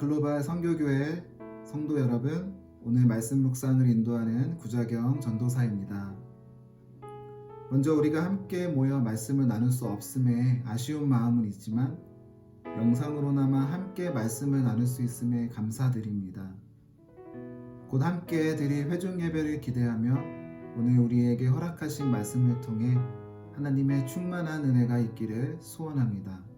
글로벌 선교교회 성도 여러분, 오늘 말씀 묵상을 인도하는 구자경 전도사입니다. 먼저 우리가 함께 모여 말씀을 나눌 수 없음에 아쉬운 마음은 있지만 영상으로나마 함께 말씀을 나눌 수 있음에 감사드립니다. 곧 함께 드릴 회중 예배를 기대하며 오늘 우리에게 허락하신 말씀을 통해 하나님의 충만한 은혜가 있기를 소원합니다.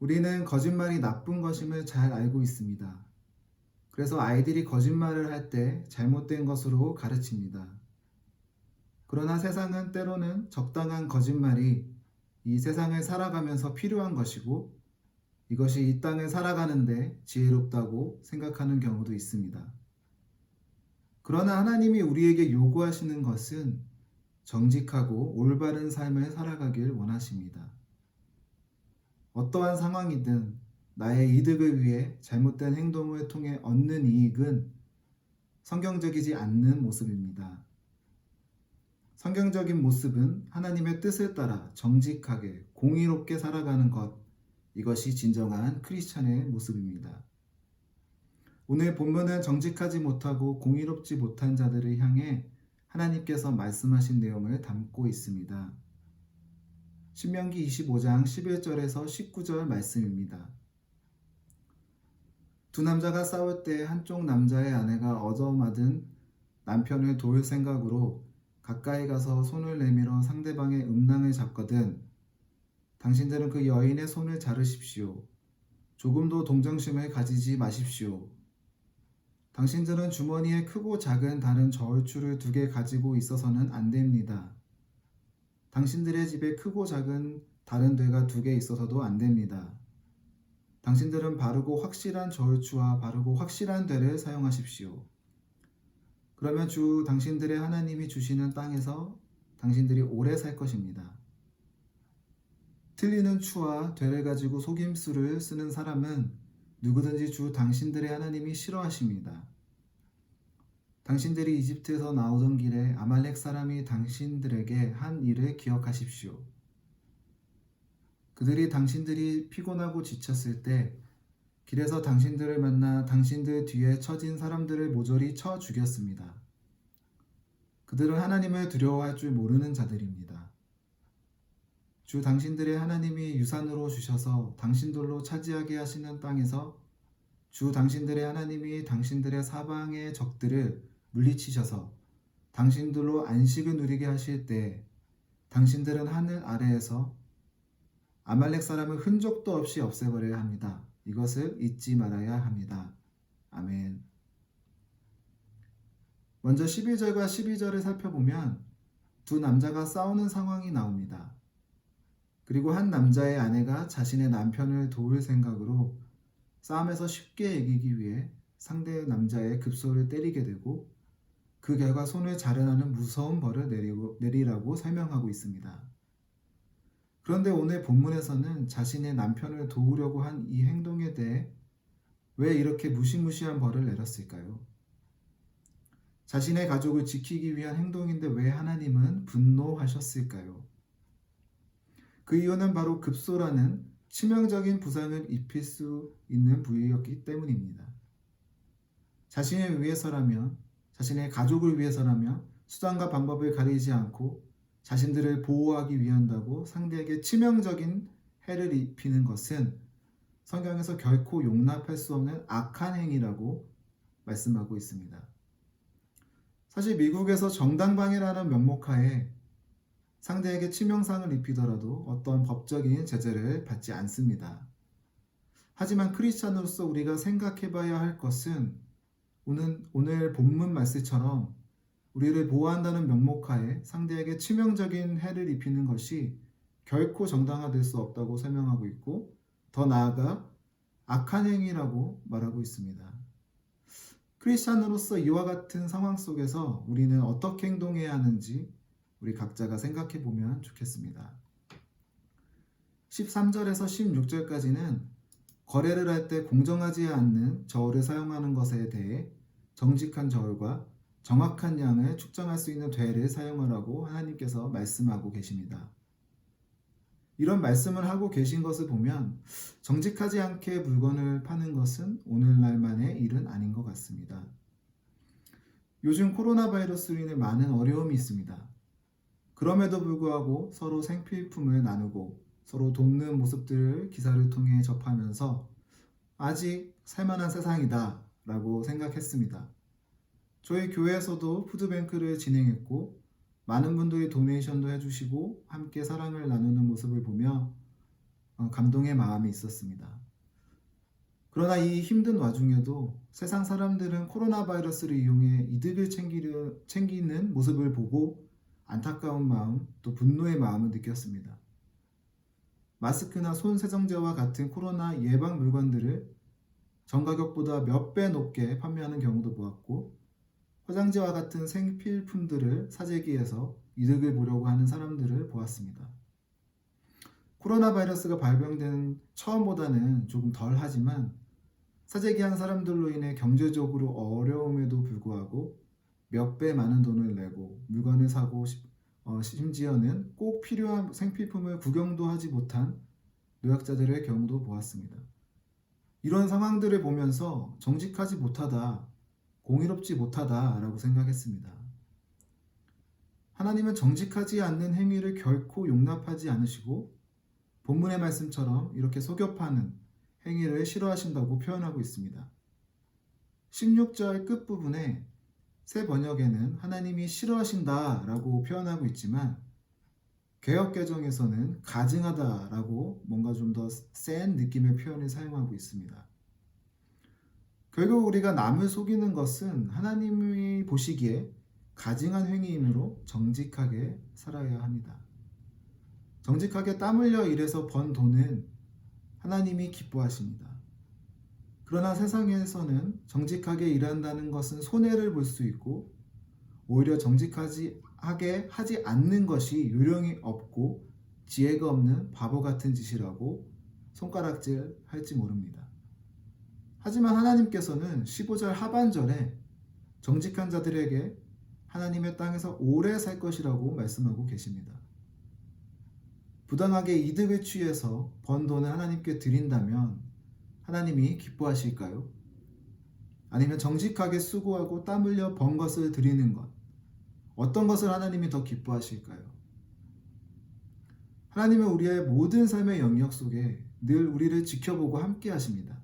우리는 거짓말이 나쁜 것임을 잘 알고 있습니다. 그래서 아이들이 거짓말을 할 때 잘못된 것으로 가르칩니다. 그러나 세상은 때로는 적당한 거짓말이 이 세상을 살아가면서 필요한 것이고 이것이 이 땅을 살아가는데 지혜롭다고 생각하는 경우도 있습니다. 그러나 하나님이 우리에게 요구하시는 것은 정직하고 올바른 삶을 살아가길 원하십니다. 어떠한 상황이든 나의 이득을 위해 잘못된 행동을 통해 얻는 이익은 성경적이지 않는 모습입니다. 성경적인 모습은 하나님의 뜻을 따라 정직하게 공의롭게 살아가는 것, 이것이 진정한 크리스찬의 모습입니다. 오늘 본문은 정직하지 못하고 공의롭지 못한 자들을 향해 하나님께서 말씀하신 내용을 담고 있습니다. 신명기 25장 11절에서 19절 말씀입니다. 두 남자가 싸울 때 한쪽 남자의 아내가 얻어맞은 남편을 도울 생각으로 가까이 가서 손을 내밀어 상대방의 음낭을 잡거든 당신들은 그 여인의 손을 자르십시오. 조금도 동정심을 가지지 마십시오. 당신들은 주머니에 크고 작은 다른 저울추를 2개 가지고 있어서는 안 됩니다. 당신들의 집에 크고 작은 다른 되가 2개 있어서도 안 됩니다. 당신들은 바르고 확실한 저울추와 바르고 확실한 되를 사용하십시오. 그러면 주 당신들의 하나님이 주시는 땅에서 당신들이 오래 살 것입니다. 틀리는 추와 되를 가지고 속임수를 쓰는 사람은 누구든지 주 당신들의 하나님이 싫어하십니다. 당신들이 이집트에서 나오던 길에 아말렉 사람이 당신들에게 한 일을 기억하십시오. 그들이 당신들이 피곤하고 지쳤을 때 길에서 당신들을 만나 당신들 뒤에 처진 사람들을 모조리 쳐 죽였습니다. 그들은 하나님을 두려워할 줄 모르는 자들입니다. 주 당신들의 하나님이 유산으로 주셔서 당신들로 차지하게 하시는 땅에서 주 당신들의 하나님이 당신들의 사방의 적들을 물리치셔서 당신들로 안식을 누리게 하실 때 당신들은 하늘 아래에서 아말렉 사람을 흔적도 없이 없애버려야 합니다. 이것을 잊지 말아야 합니다. 아멘. 먼저 11절과 12절을 살펴보면 두 남자가 싸우는 상황이 나옵니다. 그리고 한 남자의 아내가 자신의 남편을 도울 생각으로 싸움에서 쉽게 이기기 위해 상대 남자의 급소를 때리게 되고 그 결과 손을 자르라는 무서운 벌을 내리라고 설명하고 있습니다. 그런데 오늘 본문에서는 자신의 남편을 도우려고 한 이 행동에 대해 왜 이렇게 무시무시한 벌을 내렸을까요? 자신의 가족을 지키기 위한 행동인데 왜 하나님은 분노하셨을까요? 그 이유는 바로 급소라는 치명적인 부상을 입힐 수 있는 부위였기 때문입니다. 자신을 위해서라면, 자신의 가족을 위해서라면 수단과 방법을 가리지 않고 자신들을 보호하기 위한다고 상대에게 치명적인 해를 입히는 것은 성경에서 결코 용납할 수 없는 악한 행위라고 말씀하고 있습니다. 사실 미국에서 정당방위라는 명목하에 상대에게 치명상을 입히더라도 어떤 법적인 제재를 받지 않습니다. 하지만 크리스찬으로서 우리가 생각해 봐야 할 것은 오늘 본문 말씀처럼 우리를 보호한다는 명목하에 상대에게 치명적인 해를 입히는 것이 결코 정당화될 수 없다고 설명하고 있고 더 나아가 악한 행위라고 말하고 있습니다. 크리스찬으로서 이와 같은 상황 속에서 우리는 어떻게 행동해야 하는지 우리 각자가 생각해 보면 좋겠습니다. 13절에서 16절까지는 거래를 할 때 공정하지 않는 저울을 사용하는 것에 대해 정직한 저울과 정확한 양을 측정할 수 있는 되를 사용하라고 하나님께서 말씀하고 계십니다. 이런 말씀을 하고 계신 것을 보면 정직하지 않게 물건을 파는 것은 오늘날만의 일은 아닌 것 같습니다. 요즘 코로나 바이러스로 인해 많은 어려움이 있습니다. 그럼에도 불구하고 서로 생필품을 나누고 서로 돕는 모습들을 기사를 통해 접하면서 아직 살만한 세상이다 라고 생각했습니다. 저희 교회에서도 푸드뱅크를 진행했고 많은 분들이 도네이션도 해주시고 함께 사랑을 나누는 모습을 보며 감동의 마음이 있었습니다. 그러나 이 힘든 와중에도 세상 사람들은 코로나 바이러스를 이용해 이득을 챙기는 모습을 보고 안타까운 마음, 또 분노의 마음을 느꼈습니다. 마스크나 손 세정제와 같은 코로나 예방 물건들을 정가격보다 몇 배 높게 판매하는 경우도 보았고, 화장지와 같은 생필품들을 사재기해서 이득을 보려고 하는 사람들을 보았습니다. 코로나 바이러스가 발병된 처음보다는 조금 덜 하지만 사재기한 사람들로 인해 경제적으로 어려움에도 불구하고 몇 배 많은 돈을 내고 물건을 사고 심지어는 꼭 필요한 생필품을 구경도 하지 못한 노약자들의 경우도 보았습니다. 이런 상황들을 보면서 정직하지 못하다, 공의롭지 못하다라고 생각했습니다. 하나님은 정직하지 않는 행위를 결코 용납하지 않으시고 본문의 말씀처럼 이렇게 속여 파는 행위를 싫어하신다고 표현하고 있습니다. 16절 끝부분에 새 번역에는 하나님이 싫어하신다라고 표현하고 있지만 개역개정에서는 가증하다라고 뭔가 좀 더 센 느낌의 표현을 사용하고 있습니다. 결국 우리가 남을 속이는 것은 하나님이 보시기에 가증한 행위이므로 정직하게 살아야 합니다. 정직하게 땀 흘려 일해서 번 돈은 하나님이 기뻐하십니다. 그러나 세상에서는 정직하게 일한다는 것은 손해를 볼 수 있고 오히려 정직하게 하지 않는 것이 요령이 없고 지혜가 없는 바보 같은 짓이라고 손가락질 할지 모릅니다. 하지만 하나님께서는 15절 하반절에 정직한 자들에게 하나님의 땅에서 오래 살 것이라고 말씀하고 계십니다. 부당하게 이득을 취해서 번 돈을 하나님께 드린다면 하나님이 기뻐하실까요? 아니면 정직하게 수고하고 땀 흘려 번 것을 드리는 것, 어떤 것을 하나님이 더 기뻐하실까요? 하나님은 우리의 모든 삶의 영역 속에 늘 우리를 지켜보고 함께 하십니다.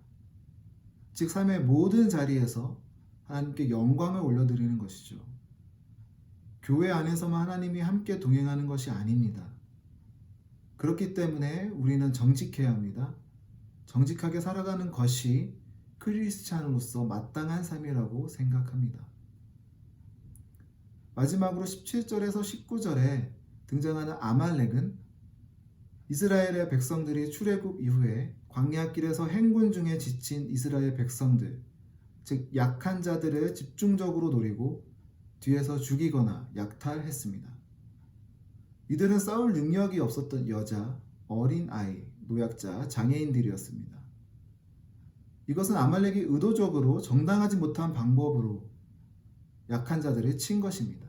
즉 삶의 모든 자리에서 하나님께 영광을 올려드리는 것이죠. 교회 안에서만 하나님이 함께 동행하는 것이 아닙니다. 그렇기 때문에 우리는 정직해야 합니다. 정직하게 살아가는 것이 크리스찬으로서 마땅한 삶이라고 생각합니다. 마지막으로 17절에서 19절에 등장하는 아말렉은 이스라엘의 백성들이 출애굽 이후에 광야길에서 행군 중에 지친 이스라엘 백성들, 즉 약한 자들을 집중적으로 노리고 뒤에서 죽이거나 약탈했습니다. 이들은 싸울 능력이 없었던 여자, 어린 아이, 노약자, 장애인들이었습니다. 이것은 아말렉이 의도적으로 정당하지 못한 방법으로 약한 자들을 친 것입니다.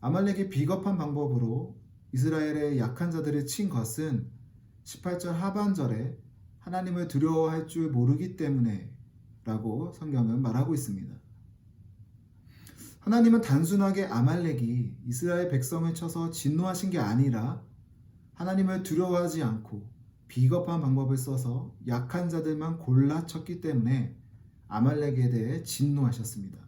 아말렉이 비겁한 방법으로 이스라엘의 약한 자들을 친 것은 18절 하반절에 하나님을 두려워할 줄 모르기 때문에 라고 성경은 말하고 있습니다. 하나님은 단순하게 아말렉이 이스라엘 백성을 쳐서 진노하신 게 아니라 하나님을 두려워하지 않고 비겁한 방법을 써서 약한 자들만 골라 쳤기 때문에 아말렉에 대해 진노하셨습니다.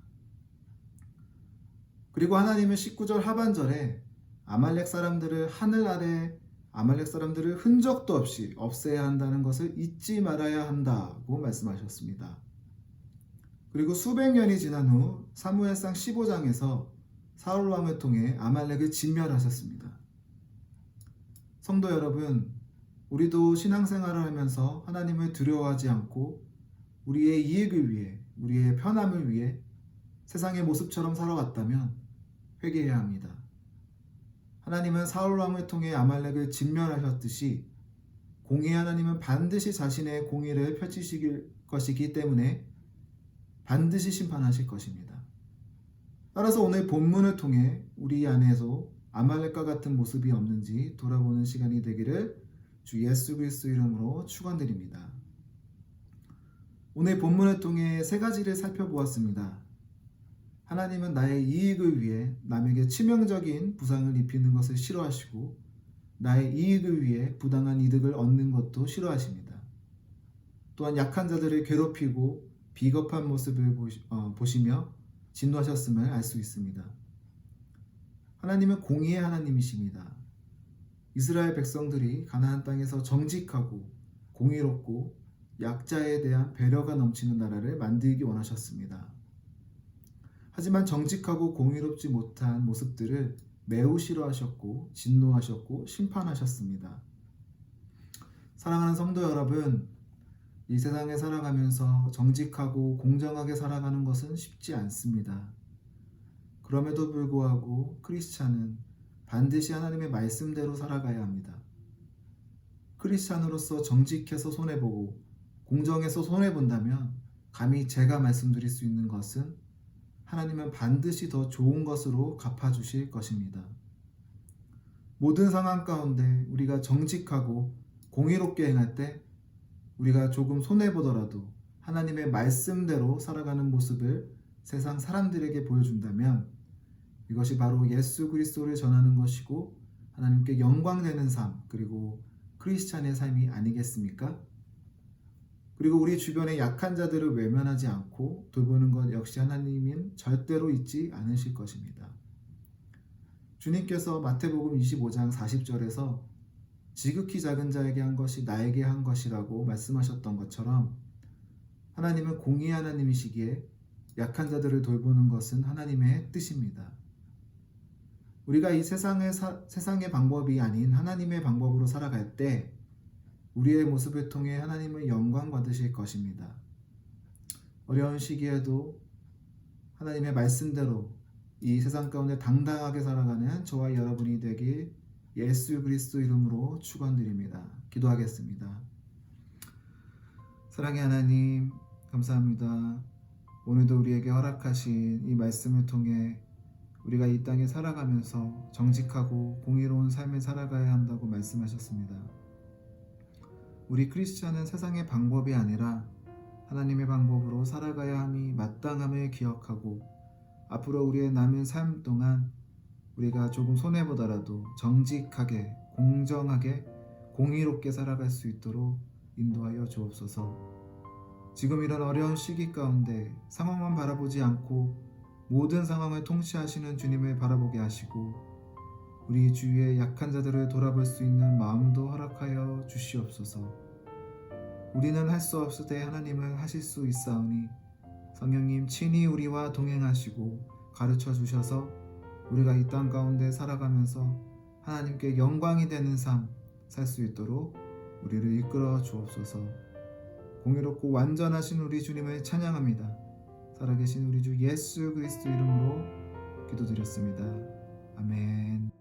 그리고 하나님은 19절 하반절에 아말렉 사람들을 하늘 아래 아말렉 사람들을 흔적도 없이 없애야 한다는 것을 잊지 말아야 한다고 말씀하셨습니다. 그리고 수백 년이 지난 후 사무엘상 15장에서 사울 왕을 통해 아말렉을 진멸하셨습니다. 성도 여러분, 우리도 신앙생활을 하면서 하나님을 두려워하지 않고 우리의 이익을 위해, 우리의 편함을 위해 세상의 모습처럼 살아왔다면 회개해야 합니다. 하나님은 사울 왕을 통해 아말렉을 진멸하셨듯이 공의 하나님은 반드시 자신의 공의를 펼치실 것이기 때문에 반드시 심판하실 것입니다. 따라서 오늘 본문을 통해 우리 안에서 아말렉과 같은 모습이 없는지 돌아보는 시간이 되기를 주 예수 그리스도 이름으로 축원드립니다. 오늘 본문을 통해 세 가지를 살펴보았습니다. 하나님은 나의 이익을 위해 남에게 치명적인 부상을 입히는 것을 싫어하시고 나의 이익을 위해 부당한 이득을 얻는 것도 싫어하십니다. 또한 약한 자들을 괴롭히고 비겁한 모습을 보시며 진노하셨음을 알 수 있습니다. 하나님은 공의의 하나님이십니다. 이스라엘 백성들이 가나안 땅에서 정직하고 공의롭고 약자에 대한 배려가 넘치는 나라를 만들기 원하셨습니다. 하지만 정직하고 공의롭지 못한 모습들을 매우 싫어하셨고 진노하셨고 심판하셨습니다. 사랑하는 성도 여러분, 이 세상에 살아가면서 정직하고 공정하게 살아가는 것은 쉽지 않습니다. 그럼에도 불구하고 크리스찬은 반드시 하나님의 말씀대로 살아가야 합니다. 크리스찬으로서 정직해서 손해보고 공정해서 손해본다면 감히 제가 말씀드릴 수 있는 것은 하나님은 반드시 더 좋은 것으로 갚아주실 것입니다. 모든 상황 가운데 우리가 정직하고 공의롭게 행할 때 우리가 조금 손해보더라도 하나님의 말씀대로 살아가는 모습을 세상 사람들에게 보여준다면 이것이 바로 예수 그리스도를 전하는 것이고 하나님께 영광되는 삶, 그리고 크리스찬의 삶이 아니겠습니까? 그리고 우리 주변의 약한 자들을 외면하지 않고 돌보는 것 역시 하나님은 절대로 잊지 않으실 것입니다. 주님께서 마태복음 25장 40절에서 지극히 작은 자에게 한 것이 나에게 한 것이라고 말씀하셨던 것처럼 하나님은 공의의 하나님이시기에 약한 자들을 돌보는 것은 하나님의 뜻입니다. 우리가 이 세상의 방법이 아닌 하나님의 방법으로 살아갈 때 우리의 모습을 통해 하나님을 영광 받으실 것입니다. 어려운 시기에도 하나님의 말씀대로 이 세상 가운데 당당하게 살아가는 저와 여러분이 되길 예수 그리스도 이름으로 축원드립니다. 기도하겠습니다. 사랑의 하나님, 감사합니다. 오늘도 우리에게 허락하신 이 말씀을 통해 우리가 이 땅에 살아가면서 정직하고 공의로운 삶을 살아가야 한다고 말씀하셨습니다. 우리 크리스찬은 세상의 방법이 아니라 하나님의 방법으로 살아가야 함이 마땅함을 기억하고 앞으로 우리의 남은 삶 동안 우리가 조금 손해보더라도 정직하게, 공정하게, 공의롭게 살아갈 수 있도록 인도하여 주옵소서. 지금 이런 어려운 시기 가운데 상황만 바라보지 않고 모든 상황을 통치하시는 주님을 바라보게 하시고 우리 주위의 약한 자들을 돌아볼 수 있는 마음도 허락하여 주시옵소서. 우리는 할 수 없으되 하나님은 하실 수 있사오니 성령님 친히 우리와 동행하시고 가르쳐 주셔서 우리가 이 땅 가운데 살아가면서 하나님께 영광이 되는 삶 살 수 있도록 우리를 이끌어 주옵소서. 공의롭고 완전하신 우리 주님을 찬양합니다. 살아계신 우리 주 예수 그리스도 이름으로 기도드렸습니다. 아멘.